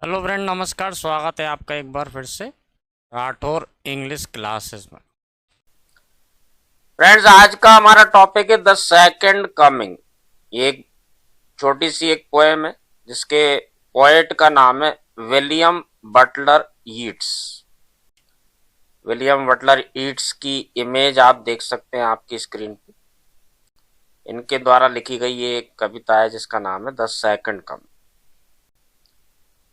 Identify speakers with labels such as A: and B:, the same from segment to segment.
A: Hello friend, नमस्कार। स्वागत है आपका एक बार फिर से राठौर इंग्लिश क्लासेस में।
B: फ्रेंड्स, आज का हमारा टॉपिक है द सेकंड कमिंग। ये एक छोटी सी एक पोएम है जिसके पोएट का नाम है William Butler Yeats. William Butler Yeats की इमेज आप देख सकते हैं आपकी स्क्रीन पे। इनके द्वारा लिखी गई ये एक कविता है जिसका नाम है द सेकंड कमिंग।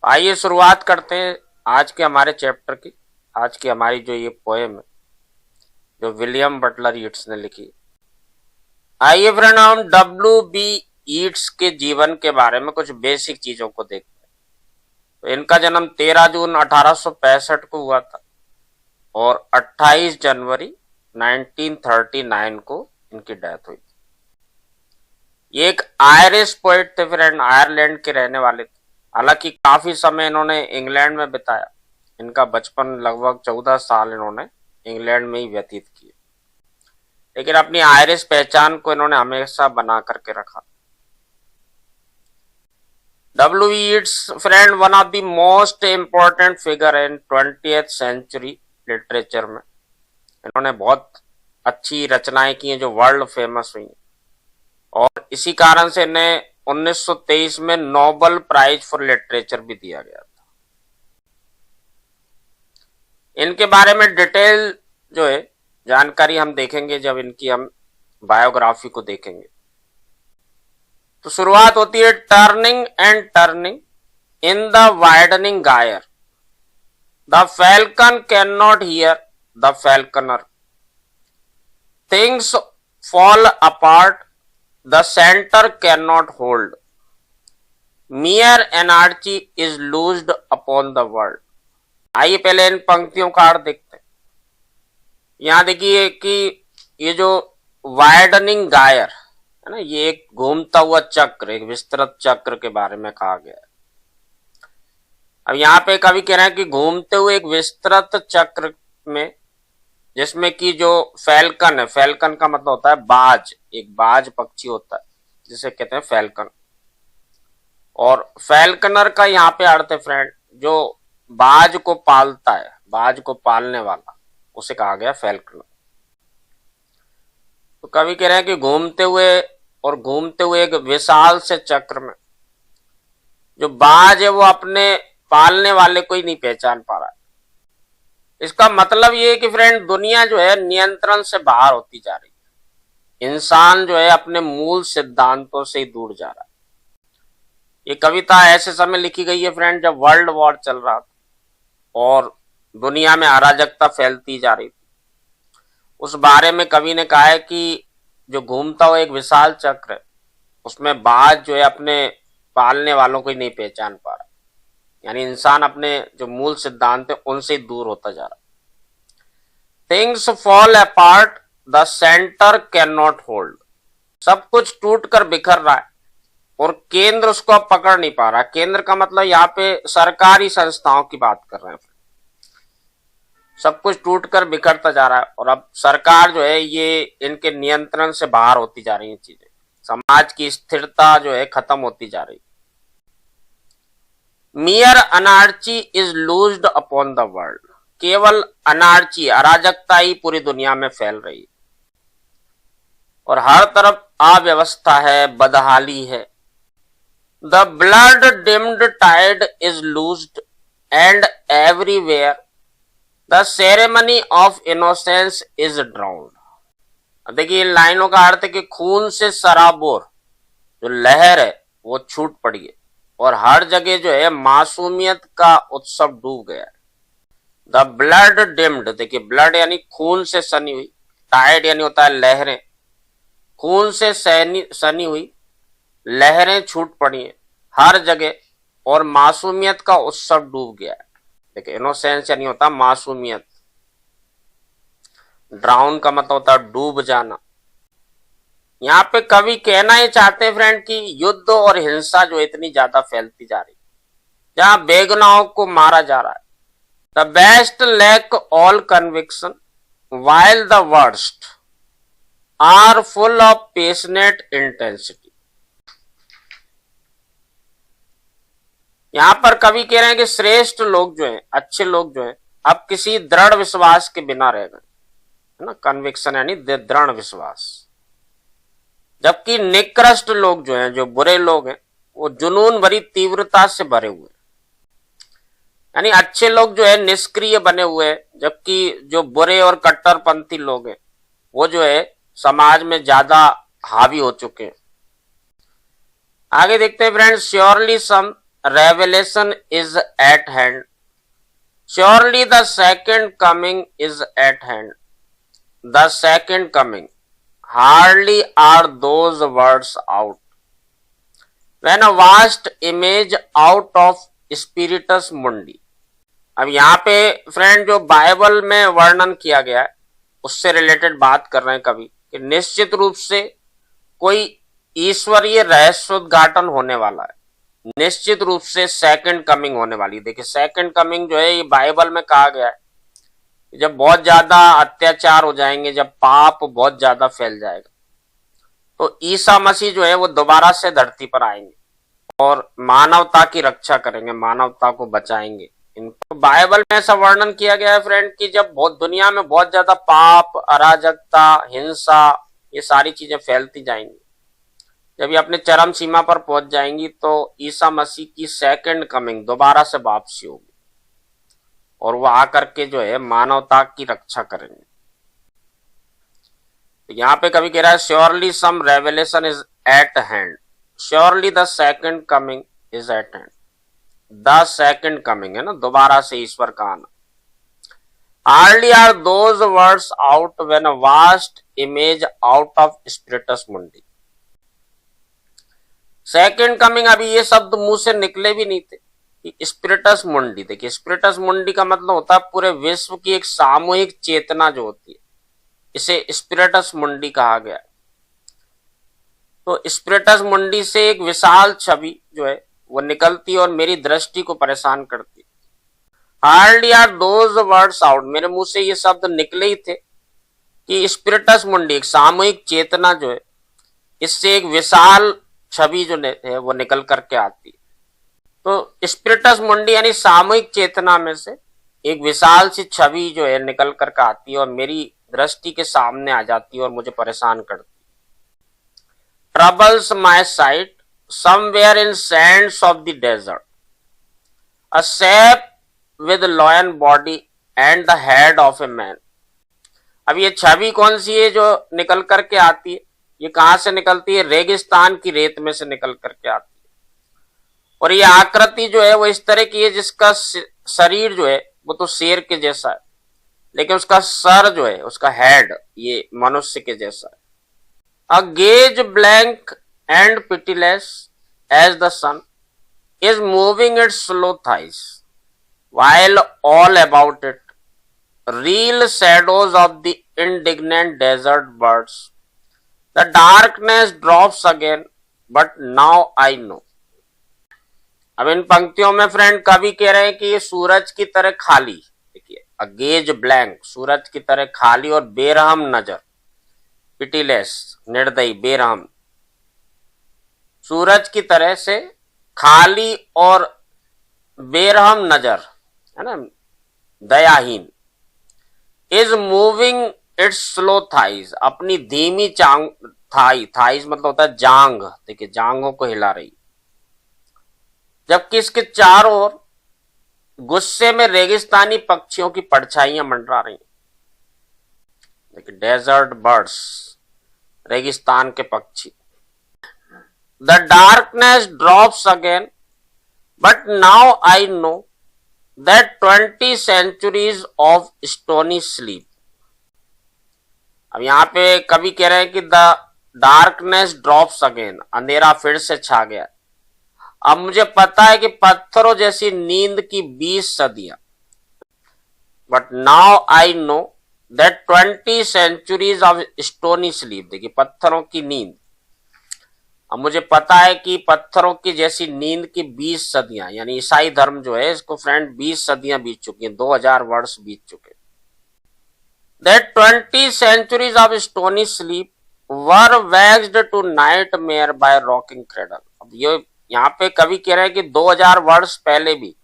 B: आइए शुरुआत करते हैं आज के हमारे चैप्टर की। आज की हमारी जो ये पोएम है जो विलियम बटलर यीट्स ने लिखी। आइए फ्रेंड, हम डब्ल्यू बी ईट्स के जीवन के बारे में कुछ बेसिक चीजों को देखते हैं। तो इनका जन्म 13 जून 1865 को हुआ था और 28 जनवरी 1939 को इनकी डेथ हुई थी। ये एक आयरिश पोइट थे फ्रेंड, आयरलैंड के रहने वाले थे। हालांकि काफी समय इन्होंने इंग्लैंड में बिताया। इनका बचपन लगभग 14 साल इन्होंने इंग्लैंड में ही व्यतीत किए, लेकिन अपनी आयरिश पहचान को इन्होंने हमेशा बना करके रखा। W Yeats friend one of the most important figure in 20th century literature में। इन्होंने बहुत अच्छी रचनाएं की हैं जो वर्ल्ड फेमस हुई हैं, और इसी कारण से इन्हें 1923 में नोबेल प्राइज फॉर लिटरेचर भी दिया गया था। इनके बारे में डिटेल जो है जानकारी हम देखेंगे जब इनकी हम बायोग्राफी को देखेंगे। तो शुरुआत होती है turning and turning in the widening gyre, the falcon can not hear the falconer, things fall apart the centre can not hold, mere anarchy is loosed upon the world. आइए पहले इन पंक्तियों का अर्थ देखते हैं। यहां देखिए कि ये जो वाइडनिंग गायर है ना, ये एक घूमता हुआ चक्र, एक विस्तृत चक्र के बारे में कहा गया है। अब यहाँ पे कवि कह रहे हैं कि घूमते हुए एक विस्तृत चक्र में, जिसमें कि जो फैल्कन है, फैल्कन का मतलब होता है बाज, एक बाज पक्षी होता है जिसे कहते हैं फैल्कन। और फैल्कनर का यहाँ पे अर्थ है फ्रेंड जो बाज को पालता है, बाज को पालने वाला, उसे कहा गया फैल्कनर। तो कवि कह रहे हैं कि घूमते हुए एक विशाल से चक्र में जो बाज है वो अपने पालने वाले को ही नहीं पहचान पा रहा है। इसका मतलब ये है कि फ्रेंड दुनिया जो है नियंत्रण से बाहर होती जा रही है। इंसान जो है अपने मूल सिद्धांतों से ही दूर जा रहा है। ये कविता ऐसे समय लिखी गई है फ्रेंड जब वर्ल्ड वॉर चल रहा था और दुनिया में अराजकता फैलती जा रही थी। उस बारे में कवि ने कहा है कि जो घूमता हुआ एक विशाल चक्र है उसमें बाज जो है अपने पालने वालों को ही नहीं पहचान पा रहा, यानी इंसान अपने जो मूल सिद्धांत है उनसे दूर होता जा रहा। Things fall apart the centre can not hold, सब कुछ टूट कर बिखर रहा है और केंद्र उसको पकड़ नहीं पा रहा। केंद्र का मतलब यहाँ पे सरकारी संस्थाओं की बात कर रहे हैं। सब कुछ टूटकर बिखरता जा रहा है और अब सरकार जो है ये इनके नियंत्रण से बाहर होती जा रही है चीजें। समाज की स्थिरता जो है खत्म होती जा रही। Mere anarchy is loosed upon the world, केवल अनार्ची, अराजकता ही पूरी दुनिया में फैल रही है और हर तरफ अव्यवस्था है, बदहाली है। The blood dimmed tide is loosed and everywhere the ceremony of innocence is drowned. देखिए इन लाइनों का अर्थ है कि खून से सराबोर जो लहर है वो छूट पड़ी है और हर जगह जो है मासूमियत का उत्सव डूब गया है। द ब्लड डिम्ड, देखिए ब्लड यानी खून से सनी हुई, टाइड यानी होता है लहरें, खून से सनी हुई लहरें छूट पड़ी है हर जगह और मासूमियत का उत्सव डूब गया है। देखिए इनोसेंस यानी होता है मासूमियत, ड्राउन का मतलब होता है डूब जाना। यहाँ पे कवि कहना ही चाहते हैं फ्रेंड कि युद्ध और हिंसा जो इतनी ज्यादा फैलती जा रही, जहां बेगुनाहों को मारा जा रहा है। The best lack all conviction while the worst are full of passionate intensity. यहां पर कवि कह रहे हैं कि श्रेष्ठ लोग जो हैं, अच्छे लोग जो हैं, अब किसी दृढ़ विश्वास के बिना रह गए, है ना, कन्विक्शन यानी दृढ़ विश्वास। जबकि निकृष्ट लोग जो हैं, जो बुरे लोग हैं, वो जुनून भरी तीव्रता से भरे हुए हैं। यानी अच्छे लोग जो है निष्क्रिय बने हुए हैं, जबकि जो बुरे और कट्टरपंथी लोग हैं वो जो है समाज में ज्यादा हावी हो चुके हैं। आगे देखते हैं friends, surely some revelation is at hand, surely the second coming is at hand, the second coming hardly are those words out when a vast image out of spiritus mundi. अब यहाँ पे फ्रेंड जो Bible में वर्णन किया गया है उससे रिलेटेड बात कर रहे हैं कवि कि निश्चित रूप से कोई ईश्वरीय रहस्योद्घाटन होने वाला है, निश्चित रूप से सेकंड कमिंग होने वाली है। देखिए सेकंड कमिंग जो है ये बाइबल में कहा गया है, जब बहुत ज्यादा अत्याचार हो जाएंगे, जब पाप बहुत ज्यादा फैल जाएगा, तो ईसा मसीह जो है वो दोबारा से धरती पर आएंगे और मानवता की रक्षा करेंगे, मानवता को बचाएंगे। इनको बाइबल में ऐसा वर्णन किया गया है फ्रेंड कि जब बहुत दुनिया में बहुत ज्यादा पाप, अराजकता, हिंसा, ये सारी चीजें फैलती जाएंगी, जब ये अपने चरम सीमा पर पहुंच जाएंगी तो ईसा मसीह की सेकंड कमिंग, दोबारा से वापसी होगी और वो आकर के जो है मानवता की रक्षा करेंगे। तो यहां पे कभी कह रहा है surely some revelation is at hand, surely the second coming is at hand, the second coming है ना, दोबारा से ईश्वर का आना। Hardly are those words out when a vast image out of spiritus mundi. Second coming, अभी ये शब्द मुंह से निकले भी नहीं थे कि स्पिरिटस मुंडी। देखिए स्पिरिटस मुंडी का मतलब होता है पूरे विश्व की एक सामूहिक चेतना जो होती है, इसे स्पिरिटस मुंडी कहा गया। तो स्पिरिटस मुंडी से एक विशाल छवि जो है वो निकलती और मेरी दृष्टि को परेशान करती। Hardly are those words out, मेरे मुंह से ये शब्द निकले ही थे कि स्पिरिटस मुंडी, एक सामूहिक चेतना जो है, इससे एक विशाल छवि जो है वो निकल करके आती है। तो स्पिरिटस मुंडी यानी सामूहिक चेतना में से एक विशाल सी छवि जो है निकल करके आती है और मेरी दृष्टि के सामने आ जाती है और मुझे परेशान करती है। Troubles my site somewhere in sands of the desert, a shape with lion body and the head of a man। अब ये छवि कौन सी है जो निकल करके आती है? ये कहां से निकलती है? रेगिस्तान की रेत में से निकल करके आती है। और ये आकृति जो है वो इस तरह की है जिसका शरीर जो है वो तो शेर के जैसा है, लेकिन उसका सर जो है, उसका हेड, ये मनुष्य के जैसा है। A gaze blank and pitiless as the sun is moving its slow thighs, while all about it reel shadows of the indignant desert birds. The darkness drops again, but now I know। अब इन पंक्तियों में friend कवि कह रहे हैं कि ये सूरज की तरह खाली, देखिए अ गेज ब्लैंक, सूरज की तरह खाली और बेरहम नजर, पिटीलेस निर्दयी, बेरहम, सूरज की तरह से खाली और बेरहम नजर, है ना, दयाहीन। Is moving its slow thighs, अपनी धीमी चांग, थाइज मतलब होता है जांग, देखिए जांगों को हिला रही, जबकि इसके चारों ओर गुस्से में रेगिस्तानी पक्षियों की परछाइयां मंडरा रही। देखिए डेजर्ट बर्ड्स, रेगिस्तान के पक्षी। The darkness drops again, but now I know that 20 centuries of stony sleep। अब यहां पे कवि कह रहे हैं कि the darkness drops again, अंधेरा फिर से छा गया। अब मुझे पता है कि पत्थरों जैसी नींद की 20 सदियां, but now I know that 20 centuries of stony sleep, देखिए पत्थरों की नींद। अब मुझे पता है कि पत्थरों की जैसी नींद की 20 सदियां, यानी ईसाई धर्म जो है इसको फ्रेंड 20 सदियां बीत चुकी हैं, 2000 वर्ष बीत चुके। That 20 centuries of stony sleep were vexed to nightmare by rocking cradle। अब ये यहाँ पे कवि कह रहे हैं कि 2000 वर्ष पहले भी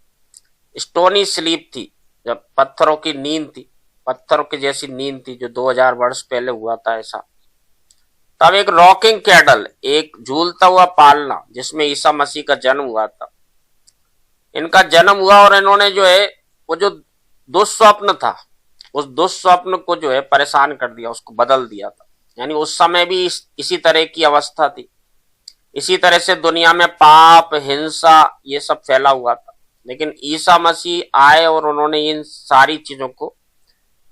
B: स्टोनी स्लीप थी, जब पत्थरों की नींद थी, पत्थरों की जैसी नींद थी जो 2000 वर्ष पहले हुआ था ऐसा। तब एक रॉकिंग कैडल, एक झूलता हुआ पालना जिसमें ईसा मसीह का जन्म हुआ था, इनका जन्म हुआ और इन्होंने जो है वो जो दुस्वप्न था उस दुस्वप्न को जो है परेशान कर दिया, उसको बदल दिया था। यानी उस समय भी इसी तरह की अवस्था थी, इसी तरह से दुनिया में पाप, हिंसा ये सब फैला हुआ था। लेकिन ईसा मसीह आए और उन्होंने इन सारी चीजों को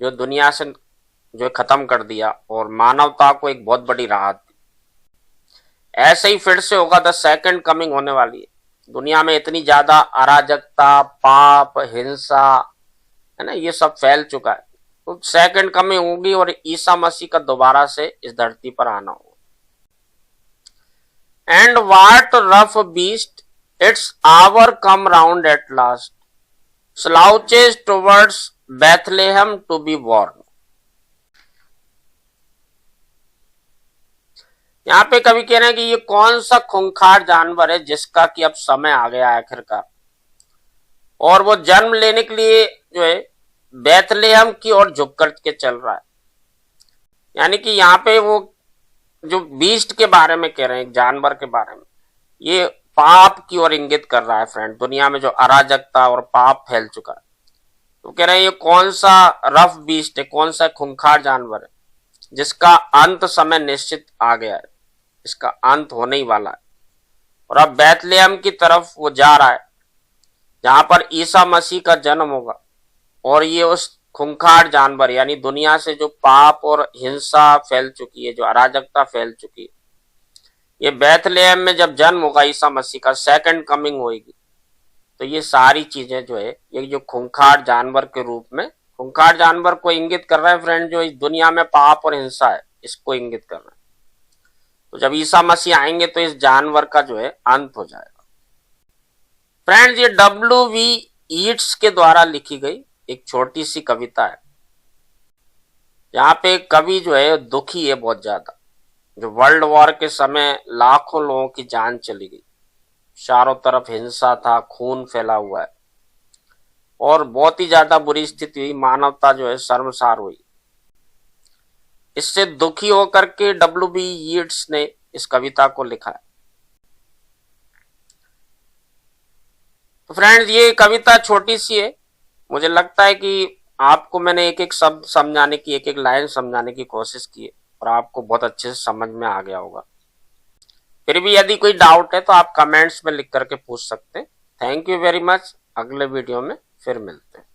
B: जो दुनिया से जो खत्म कर दिया और मानवता को एक बहुत बड़ी राहत दी। ऐसे ही फिर से होगा, द सेकंड कमिंग होने वाली है। दुनिया में इतनी ज्यादा अराजकता, पाप, हिंसा है ना, ये सब फैल चुका है, तो सेकंड कमिंग होगी और ईसा मसीह का दोबारा से इस धरती पर आना होगा। And what rough beast, its hour come round at last, slouches towards Bethlehem to be born. यहाँ पे कवि कह रहे हैं कि ये कौन सा खूंखार जानवर है जिसका कि अब समय आ गया आखिरकार, और वो जन्म लेने के लिए जो है बेथलेहम की ओर झुक कर के चल रहा है। यानी कि यहाँ पे वो जो बीस्ट के बारे में कह रहे हैं, जानवर के बारे में, ये पाप की ओर इंगित कर रहा है फ्रेंड। दुनिया में जो अराजकता और पाप फैल चुका है, तो कह रहे हैं ये कौन सा रफ बीस्ट है, कौन सा खूंखार जानवर है जिसका अंत समय निश्चित आ गया है, इसका अंत होने ही वाला है। और अब बेथलेहम की तरफ वो जा रहा है जहां पर ईसा मसीह का जन्म होगा, और ये उस खूंखार जानवर यानी दुनिया से जो पाप और हिंसा फैल चुकी है, जो अराजकता फैल चुकी है, ये बेथलेहम में जब जन्म होगा ईसा मसीह का, सेकंड कमिंग होगी, तो ये सारी चीजें जो है ये जो खूंखार जानवर के रूप में, खूंखार जानवर को इंगित कर रहा है फ्रेंड, जो इस दुनिया में पाप और हिंसा है इसको इंगित कर रहा है। तो जब ईसा मसीह आएंगे तो इस जानवर का जो है अंत हो जाएगा। फ्रेंड्स, ये W.V. ईट्स के द्वारा लिखी गई एक छोटी सी कविता है, यहाँ पे कवि जो है दुखी है बहुत ज्यादा। जो वर्ल्ड वॉर के समय लाखों लोगों की जान चली गई, चारों तरफ हिंसा था, खून फैला हुआ है और बहुत ही ज्यादा बुरी स्थिति हुई, मानवता जो है शर्मसार हुई। इससे दुखी होकर के W.B. यीट्स ने इस कविता को लिखा है। तो फ्रेंड्स, ये कविता छोटी सी है, मुझे लगता है कि आपको मैंने एक एक शब्द समझाने की, एक एक लाइन समझाने की कोशिश की है और आपको बहुत अच्छे से समझ में आ गया होगा। फिर भी यदि कोई डाउट है तो आप कमेंट्स में लिख करके पूछ सकते हैं। Thank you very much. अगले वीडियो में फिर मिलते हैं।